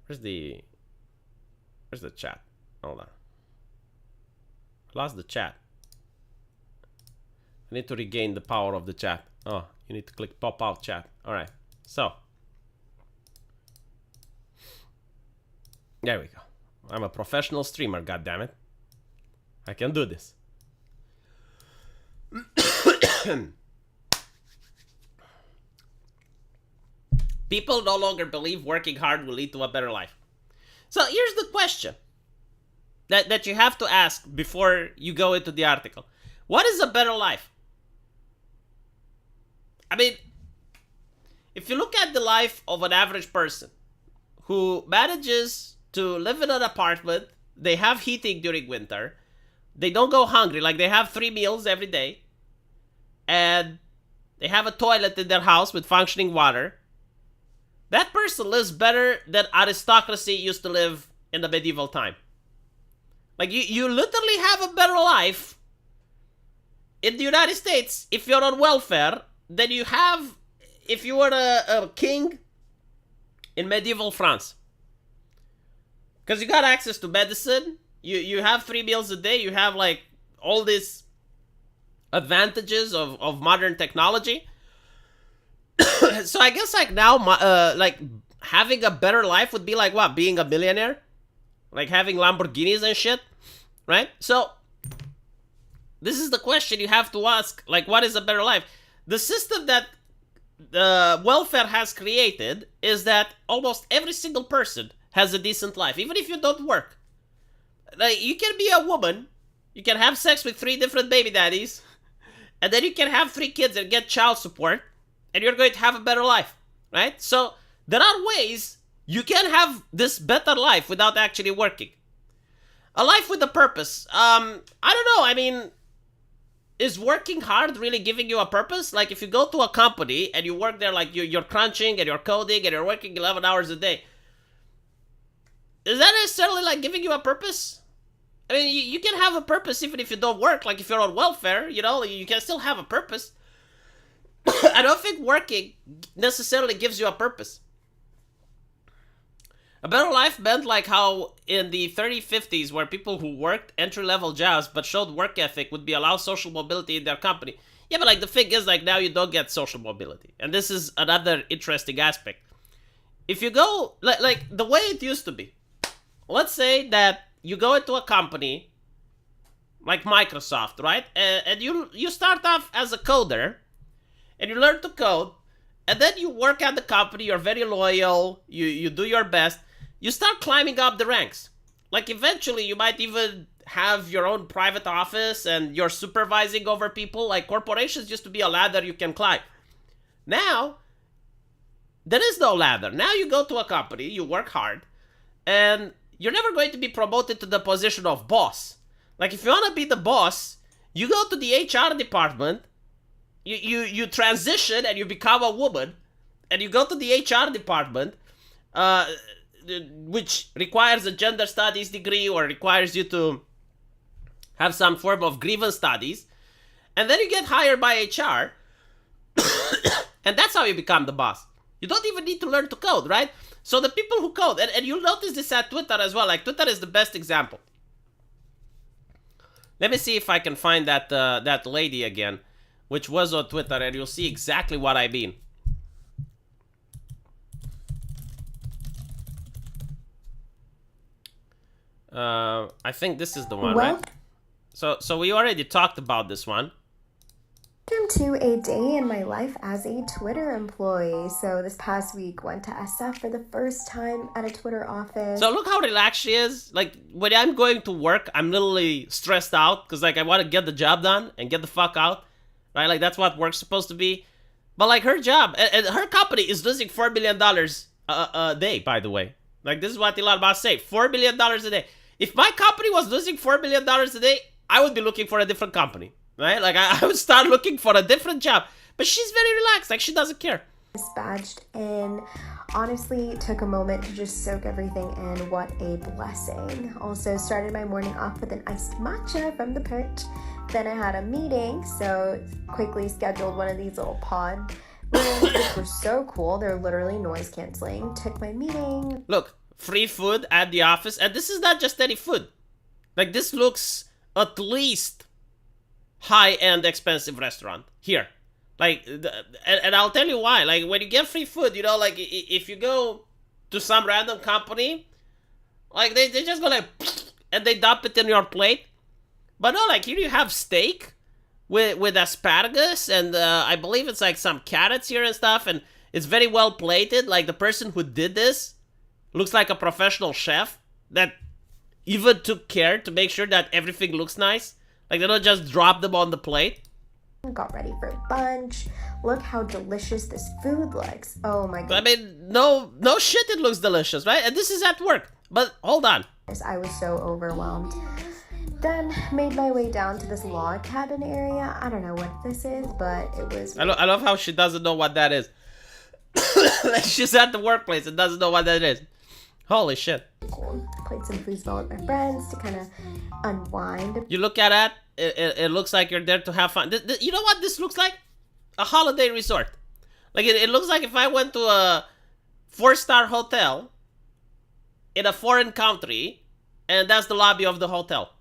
Where's the chat? Hold on. I lost the chat. I need to regain the power of the chat. Oh, you need to click pop out chat. Alright, so. There we go. I'm a professional streamer, goddammit. I can do this. People no longer believe working hard will lead to a better life. So here's the question that you have to ask before you go into the article. What is a better life? I mean, if you look at the life of an average person who manages to live in an apartment, they have heating during winter, they don't go hungry, like they have 3 meals every day, and they have a toilet in their house with functioning water, that person lives better than aristocracy used to live in the medieval time. Like, you literally have a better life in the United States if you're on welfare than you have if you were a king in medieval France. Because you got access to medicine, you have 3 meals a day, you have like all these advantages of modern technology. So I guess like now, like having a better life would be like what? Being a millionaire? Like having Lamborghinis and shit, right? So this is the question you have to ask. Like, what is a better life? The system that the welfare has created is that almost every single person has a decent life, even if you don't work. Like, you can be a woman, you can have sex with 3 different baby daddies, and then you can have 3 kids and get child support, and you're going to have a better life, right? So there are ways you can have this better life without actually working. A life with a purpose. I don't know. I mean, is working hard really giving you a purpose? Like, if you go to a company and you work there, like you're crunching and you're coding and you're working 11 hours a day, is that necessarily like giving you a purpose? I mean, you can have a purpose even if you don't work. Like, if you're on welfare, you know, you can still have a purpose. I don't think working necessarily gives you a purpose. A better life meant like how in the 30s, 50s, where people who worked entry-level jobs but showed work ethic would be allowed social mobility in their company. Yeah, but like the thing is, like now you don't get social mobility. And this is another interesting aspect. If you go, like the way it used to be, let's say that you go into a company like Microsoft, right? And you start off as a coder, and you learn to code, and then you work at the company, you're very loyal, you do your best, you start climbing up the ranks. Like, eventually you might even have your own private office and you're supervising over people. Like, corporations used to be a ladder you can climb. Now, there is no ladder. Now you go to a company, you work hard, and you're never going to be promoted to the position of boss. Like, if you want to be the boss, you go to the HR department, you transition and you become a woman, and you go to the HR department, which requires a gender studies degree or requires you to have some form of grievance studies, and then you get hired by HR, And that's how you become the boss. You don't even need to learn to code, right? So the people who code, and you'll notice this at Twitter as well. Like, Twitter is the best example. Let me see if I can find that lady again, which was on Twitter, and you'll see exactly what I mean. I think this is the one, right? So we already talked about this one.
Welcome to a day in my life as a Twitter employee. So this past week, went to SF for the first time at a Twitter office.
So look how relaxed she is. Like, when I'm going to work, I'm literally stressed out because, like, I want to get the job done and get the fuck out, right? Like, that's what work's supposed to be. But, like, her job, and her company is losing $4 billion a day, by the way. Like, this is what Elon Musk say, $4 billion a day. If my company was losing $4 billion a day, I would be looking for a different company. Right? Like, I would start looking for a different job. But she's very relaxed. Like, she doesn't care.
Dispatched and honestly took a moment to just soak everything in. What a blessing. Also started my morning off with an iced matcha from the perch. Then I had a meeting, so quickly scheduled one of these little pod rooms, which were so cool. They're literally noise canceling. Took my meeting.
Look, free food at the office. And this is not just any food. Like, this looks at least high-end expensive restaurant here. Like, and I'll tell you why. Like, when you get free food, you know, like, if you go to some random company, like, they just go like, and they dump it in your plate. But no, like, here you have steak with asparagus, and I believe it's like some carrots here and stuff, and it's very well plated. Like, the person who did this looks like a professional chef that even took care to make sure that everything looks nice. Like, they don't just drop them on the plate.
Got ready for lunch. Look how delicious this food looks. Oh my god.
I mean, no shit, it looks delicious, right? And this is at work. But hold on.
I was so overwhelmed. Then made my way down to this log cabin area. I don't know what this is, but it was...
I love how she doesn't know what that is. Like, she's at the workplace and doesn't know what that is. Holy shit.
Cool. Played some foosball with my friends to kind of unwind.
You look at it looks like you're there to have fun. You know what this looks like? A holiday resort. Like, it looks like if I went to a 4-star hotel in a foreign country, and that's the lobby of the hotel.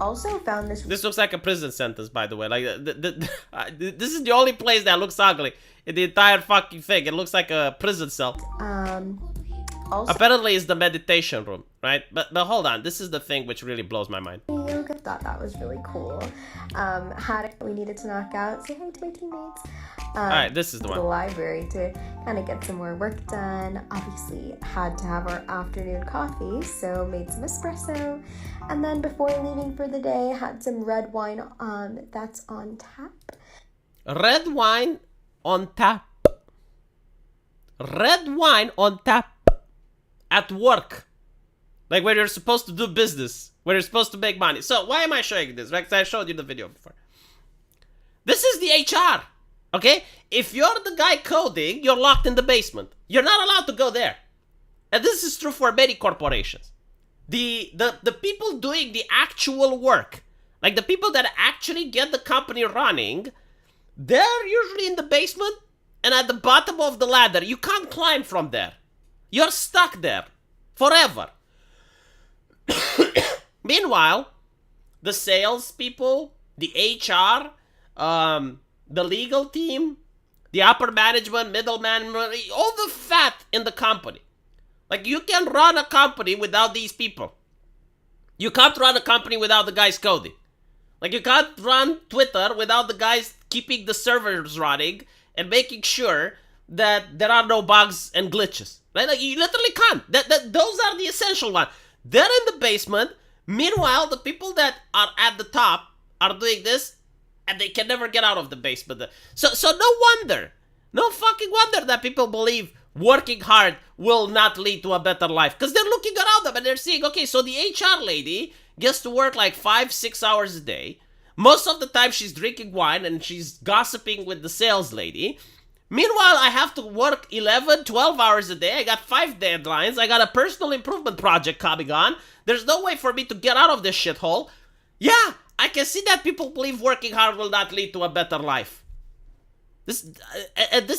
Also found this...
This looks like a prison sentence, by the way. Like, this is the only place that looks ugly in the entire fucking thing. It looks like a prison cell.
Also,
apparently it's the meditation room, right? But hold on, this is the thing which really blows my mind.
yoga, thought that was really cool. We needed to knock out. Say hi to my teammates.
Alright, this is the one.
The library to kind of get some more work done. Obviously had to have our afternoon coffee, so made some espresso. And then before leaving for the day, had some red wine that's on tap.
Red wine on tap. Red wine on tap. At work. Like, where you're supposed to do business. Where you're supposed to make money. So, why am I showing this? Right? 'Cause I showed you the video before. This is the HR. Okay? If you're the guy coding, you're locked in the basement. You're not allowed to go there. And this is true for many corporations. The people doing the actual work, like the people that actually get the company running, they're usually in the basement and at the bottom of the ladder. You can't climb from there. You're stuck there forever. Meanwhile, the salespeople, the HR, the legal team, the upper management, middle management, all the fat in the company. Like, you can run a company without these people. You can't run a company without the guys coding. Like, you can't run Twitter without the guys keeping the servers running and making sure that there are no bugs and glitches. Right? Like, you literally can't. Those are the essential ones. They're in the basement. Meanwhile, the people that are at the top are doing this, and they can never get out of the basement. So no wonder, no fucking wonder that people believe working hard will not lead to a better life. Because they're looking around them and they're seeing, okay, so the HR lady gets to work like 5-6 hours a day. Most of the time she's drinking wine and she's gossiping with the sales lady. Meanwhile, I have to work 11-12 hours a day. I got 5 deadlines. I got a personal improvement project coming on. There's no way for me to get out of this shithole. Yeah, I can see that people believe working hard will not lead to a better life. This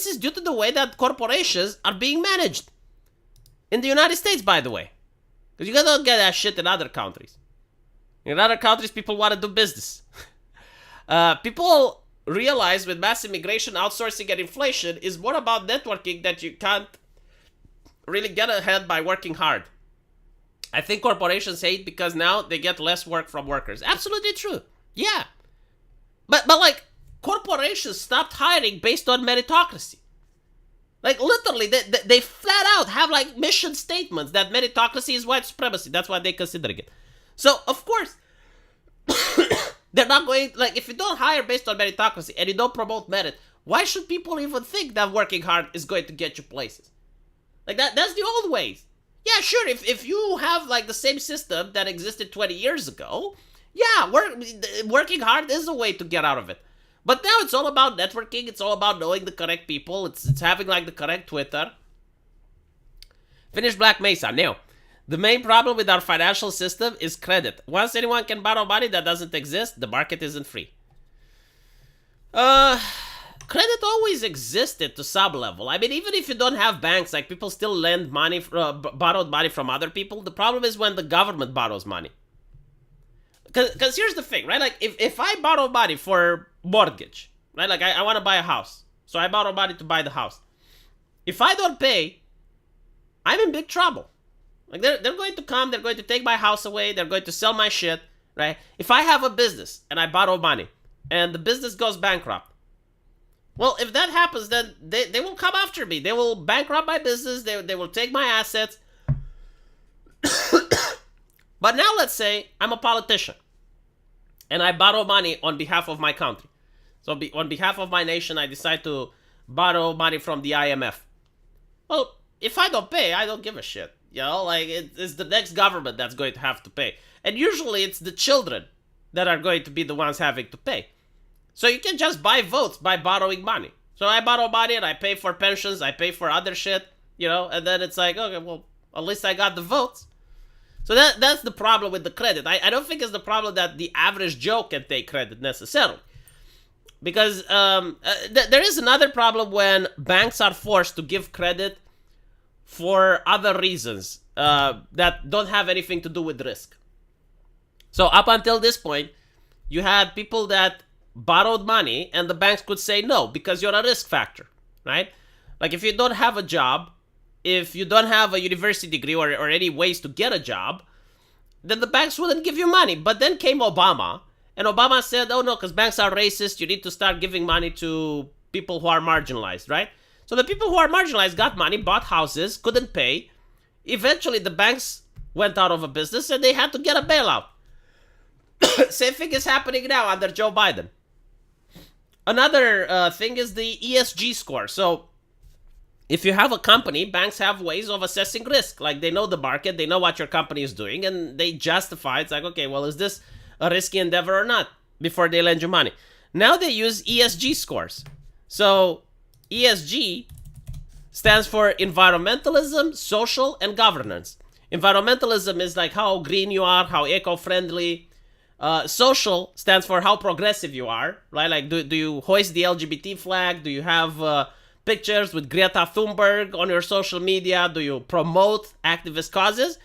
is due to the way that corporations are being managed. In the United States, by the way. Because you don't get that shit in other countries. In other countries, people want to do business. People realize with mass immigration, outsourcing, and inflation is more about networking that you can't really get ahead by working hard. I think corporations hate because now they get less work from workers. Absolutely true. Yeah. But like, corporations stopped hiring based on meritocracy. Like, literally, they flat out have, like, mission statements that meritocracy is white supremacy. That's why they're considering it. So, of course, they're not going, like, if you don't hire based on meritocracy and you don't promote merit, why should people even think that working hard is going to get you places? Like, that's the old ways. Yeah, sure, if you have, like, the same system that existed 20 years ago, yeah, working hard is a way to get out of it. But now it's all about networking. It's all about knowing the correct people. It's having, like, the correct Twitter. Finish Black Mesa. Now, the main problem with our financial system is credit. Once anyone can borrow money that doesn't exist, the market isn't free. Credit always existed to some level. I mean, even if you don't have banks, like, people still lend money, borrowed money from other people. The problem is when the government borrows money. Because here's the thing, right? Like, if I borrow money for mortgage, right? Like, I want to buy a house. So I borrow money to buy the house. If I don't pay, I'm in big trouble. Like, they're going to come, they're going to take my house away, they're going to sell my shit, right? If I have a business and I borrow money and the business goes bankrupt, well, if that happens, then they will come after me. They will bankrupt my business, they will take my assets. But now let's say I'm a politician and I borrow money on behalf of my country. So on behalf of my nation, I decide to borrow money from the IMF. Well, if I don't pay, I don't give a shit. You know, like, it's the next government that's going to have to pay. And usually it's the children that are going to be the ones having to pay. So you can just buy votes by borrowing money. So I borrow money and I pay for pensions, I pay for other shit, you know, and then it's like, okay, well, at least I got the votes. So that's the problem with the credit. I don't think it's the problem that the average Joe can take credit necessarily. Because there is another problem when banks are forced to give credit for other reasons that don't have anything to do with risk. So up until this point, you had people that borrowed money and the banks could say no because you're a risk factor, right? Like, if you don't have a job, if you don't have a university degree or any ways to get a job, then the banks wouldn't give you money. But then came Obama, and Obama said, oh no, because banks are racist, you need to start giving money to people who are marginalized, right? So the people who are marginalized got money, bought houses, couldn't pay. Eventually the banks went out of a business and they had to get a bailout. Same thing is happening now under Joe Biden. Another thing is the ESG score. So if you have a company, banks have ways of assessing risk. Like, they know the market, they know what your company is doing, and they justify, it's like, okay, well, is this a risky endeavor or not, before they lend you money. Now they use ESG scores. So ESG stands for environmentalism, social, and governance. Environmentalism is like how green you are, how eco-friendly. Social stands for how progressive you are, right? Like, do you hoist the LGBT flag? Do you have pictures with Greta Thunberg on your social media? Do you promote activist causes?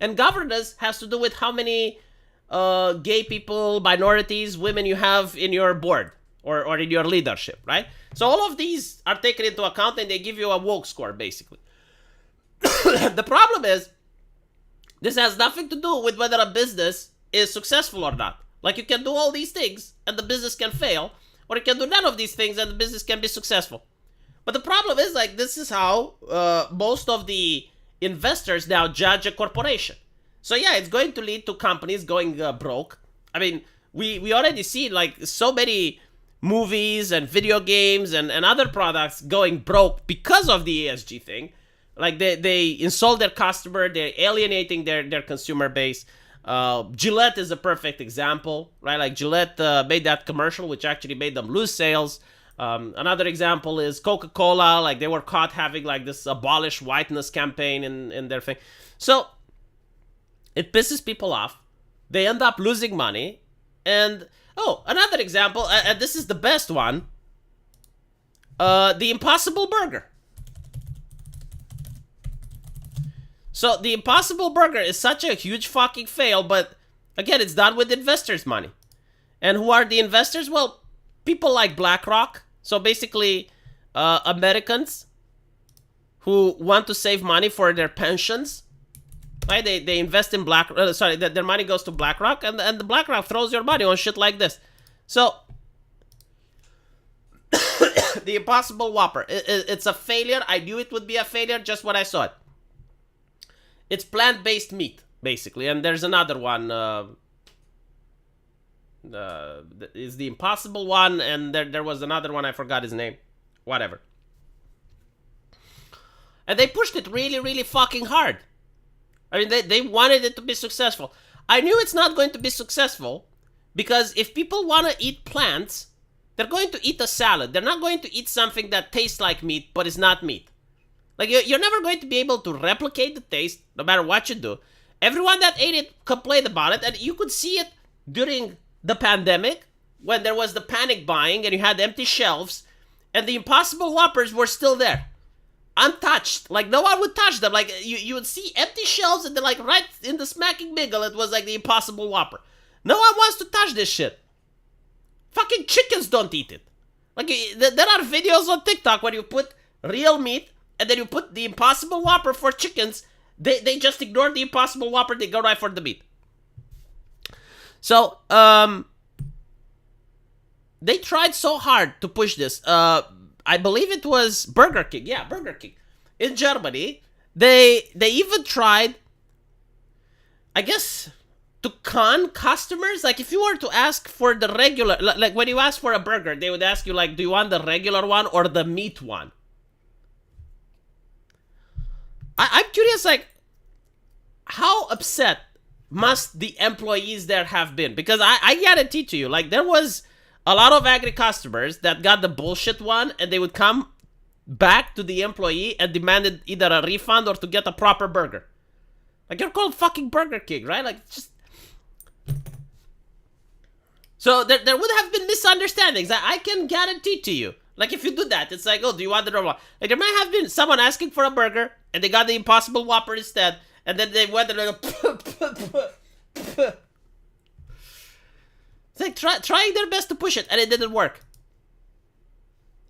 And governance has to do with how many gay people, minorities, women you have in your board or in your leadership, right? So all of these are taken into account and they give you a woke score, basically. The problem is, this has nothing to do with whether a business is successful or not. Like, you can do all these things and the business can fail, or you can do none of these things and the business can be successful. But the problem is, like, this is how most of the investors now judge a corporation. So yeah, it's going to lead to companies going broke. I mean, we already see, like, so many movies and video games and other products going broke because of the ESG thing. Like, they insult their customer, they're alienating their consumer base. Gillette is a perfect example, right? Like, Gillette made that commercial, which actually made them lose sales. Another example is Coca-Cola. Like, they were caught having, like, this abolish whiteness campaign in their thing. So it pisses people off. They end up losing money. And, oh, another example, and this is the best one. The Impossible Burger. So, the Impossible Burger is such a huge fucking fail, but, again, it's done with investors' money. And who are the investors? Well, people like BlackRock. So, basically, Americans who want to save money for their pensions. Right? They invest in their money goes to BlackRock, and the BlackRock throws your money on shit like this. So, the Impossible Whopper. It's a failure. I knew it would be a failure just when I saw it. It's plant-based meat, basically. And there's another one. Is the Impossible one, and there was another one. I forgot his name. Whatever. And they pushed it really, really fucking hard. I mean, they wanted it to be successful. I knew it's not going to be successful because if people want to eat plants, they're going to eat a salad. They're not going to eat something that tastes like meat but is not meat. Like, you're never going to be able to replicate the taste no matter what you do. Everyone that ate it complained about it, and you could see it during the pandemic when there was the panic buying and you had empty shelves and the Impossible Whoppers were still there. Untouched. Like, no one would touch them. Like, you would see empty shelves and then, like, right in the smacking middle, it was like the Impossible Whopper. No one wants to touch this shit. Fucking chickens don't eat it. Like, there are videos on TikTok where you put real meat and then you put the Impossible Whopper for chickens. They just ignore the Impossible Whopper. They go right for the meat. So, they tried so hard to push this. I believe it was Burger King. Yeah, Burger King. In Germany, they even tried, I guess, to con customers. Like, if you were to ask for the regular, like when you ask for a burger, they would ask you, like, do you want the regular one or the meat one? I'm curious, like, how upset must the employees there have been? Because I guarantee to you, like, there was a lot of angry customers that got the bullshit one, and they would come back to the employee and demanded either a refund or to get a proper burger. Like, you're called fucking Burger King, right? Like, just... So, there would have been misunderstandings. I can guarantee to you. Like, if you do that, it's like, oh, do you want the normal one? Like, there might have been someone asking for a burger, and they got the Impossible Whopper instead, and then they went and like, it's like trying their best to push it, and it didn't work.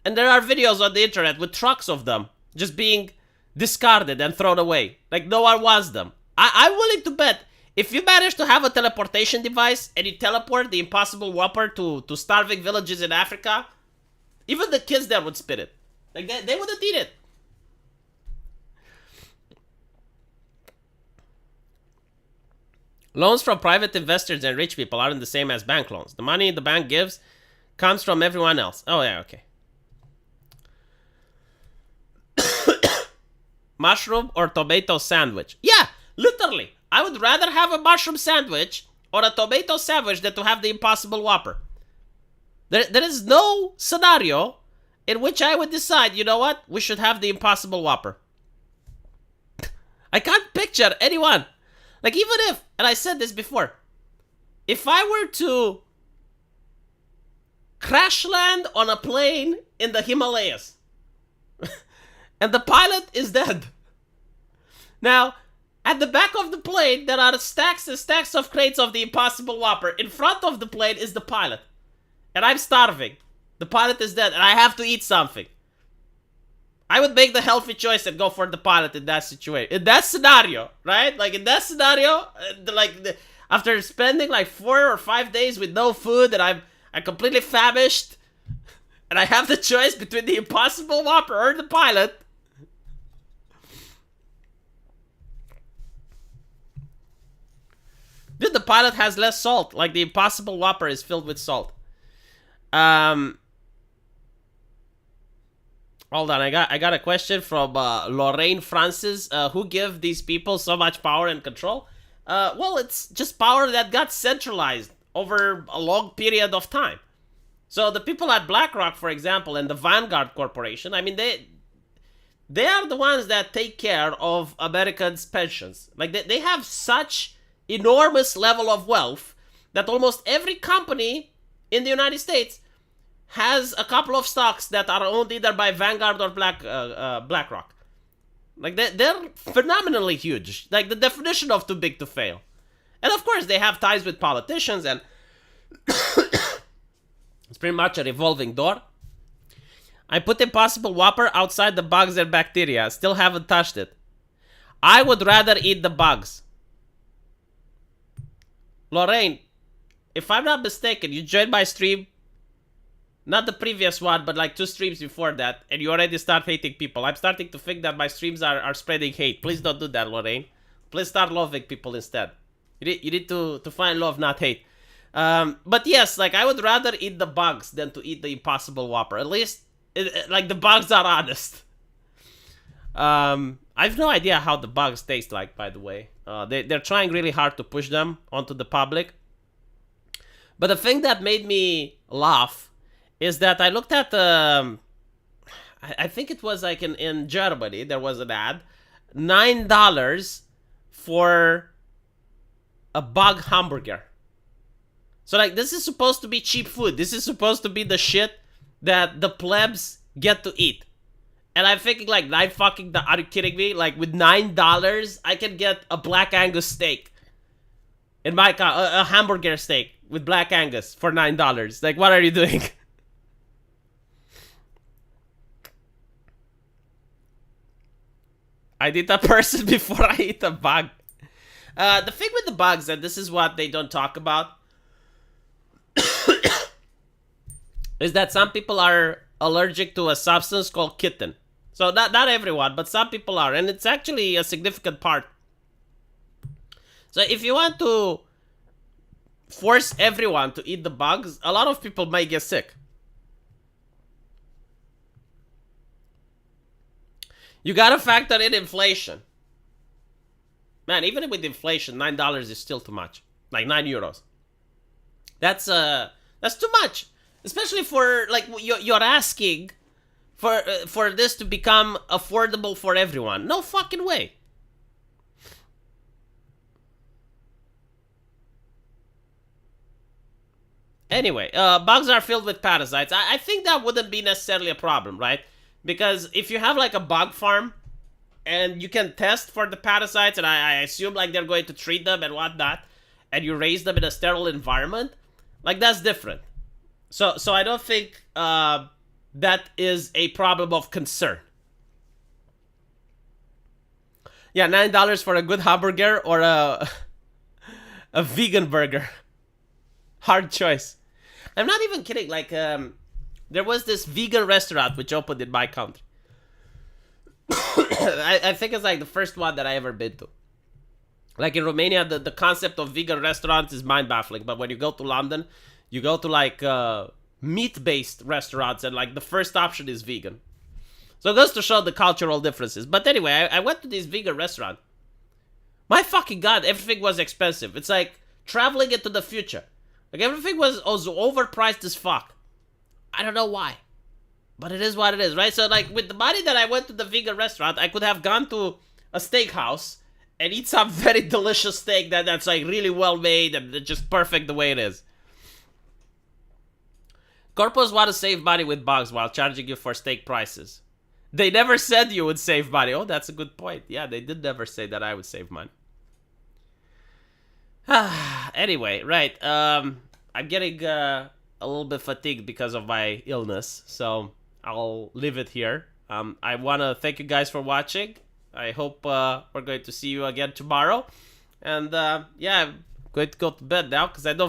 And there are videos on the internet with trucks of them just being discarded and thrown away. Like, no one wants them. I'm willing to bet if you manage to have a teleportation device and you teleport the Impossible Whopper to starving villages in Africa, even the kids there would spit it. Like, they wouldn't eat it. Loans from private investors and rich people aren't the same as bank loans. The money the bank gives comes from everyone else. Oh, yeah, okay. Mushroom or tomato sandwich? Yeah, literally. I would rather have a mushroom sandwich or a tomato sandwich than to have the Impossible Whopper. There is no scenario in which I would decide, you know what? We should have the Impossible Whopper. I can't picture anyone. Like, even if, and I said this before, if I were to crash land on a plane in the Himalayas and the pilot is dead. Now, at the back of the plane, there are stacks and stacks of crates of the Impossible Whopper. In front of the plane is the pilot. And I'm starving. The pilot is dead and I have to eat something. I would make the healthy choice and go for the pilot in that situation. In that scenario, right? Like, in that scenario, after spending like 4 or 5 days with no food and I'm completely famished, and I have the choice between the Impossible Whopper or the pilot. Dude, the pilot has less salt. Like, the Impossible Whopper is filled with salt. Hold on, I got a question from Lorraine Francis. Who give these people so much power and control? Well, it's just power that got centralized over a long period of time. So the people at BlackRock, for example, and the Vanguard Corporation, I mean, they are the ones that take care of Americans' pensions. Like, they have such enormous level of wealth that almost every company in the United States has a couple of stocks that are owned either by Vanguard or BlackRock. Like, they're phenomenally huge. Like, the definition of too big to fail. And of course, they have ties with politicians, and it's pretty much a revolving door. I put Impossible Whopper outside the bugs and bacteria. Still haven't touched it. I would rather eat the bugs. Lorraine, if I'm not mistaken, you joined my stream. Not the previous one, but like 2 streams before that. And you already start hating people. I'm starting to think that my streams are spreading hate. Please don't do that, Lorraine. Please start loving people instead. You need to find love, not hate. But yes, like, I would rather eat the bugs than to eat the Impossible Whopper. At least, like, the bugs are honest. I have no idea how the bugs taste like, by the way. They're trying really hard to push them onto the public. But the thing that made me laugh is that I looked at I think it was like in Germany, there was an ad. $9 for a bug hamburger. So, like, this is supposed to be cheap food. This is supposed to be the shit that the plebs get to eat. And I'm thinking, like, are you kidding me? Like, with $9, I can get a Black Angus steak. In my car, a hamburger steak with Black Angus for $9. Like, what are you doing? I did a person before I eat a bug. The thing with the bugs, and this is what they don't talk about, is that some people are allergic to a substance called chitin. So not everyone, but some people are, and it's actually a significant part. So if you want to force everyone to eat the bugs, a lot of people might get sick. You gotta factor in inflation. Man, even with inflation, $9 is still too much. Like 9 euros. That's too much. Especially for, like, you're asking for this to become affordable for everyone. No fucking way. Anyway, bugs are filled with parasites. I think that wouldn't be necessarily a problem, right? Because if you have, like, a bug farm and you can test for the parasites, and I assume, like, they're going to treat them and whatnot, and you raise them in a sterile environment, like, that's different. So I don't think that is a problem of concern. Yeah, $9 for a good hamburger or a vegan burger. Hard choice. I'm not even kidding. Like, there was this vegan restaurant which opened in my country. I think it's like the first one that I ever been to. Like, in Romania, the concept of vegan restaurants is mind-baffling. But when you go to London, you go to, like, meat-based restaurants, and, like, the first option is vegan. So it goes to show the cultural differences. But anyway, I went to this vegan restaurant. My fucking God, everything was expensive. It's like traveling into the future. Like, everything was overpriced as fuck. I don't know why. But it is what it is, right? So, like, with the money that I went to the vegan restaurant, I could have gone to a steakhouse and eat some very delicious steak that's, like, really well made and just perfect the way it is. Corpos want to save money with bugs while charging you for steak prices. They never said you would save money. Oh, that's a good point. Yeah, they did never say that I would save money. Anyway, right. I'm getting a little bit fatigued because of my illness, so I'll leave it here. I want to thank you guys for watching. I hope we're going to see you again tomorrow. And yeah, I'm going to go to bed now because I don't feel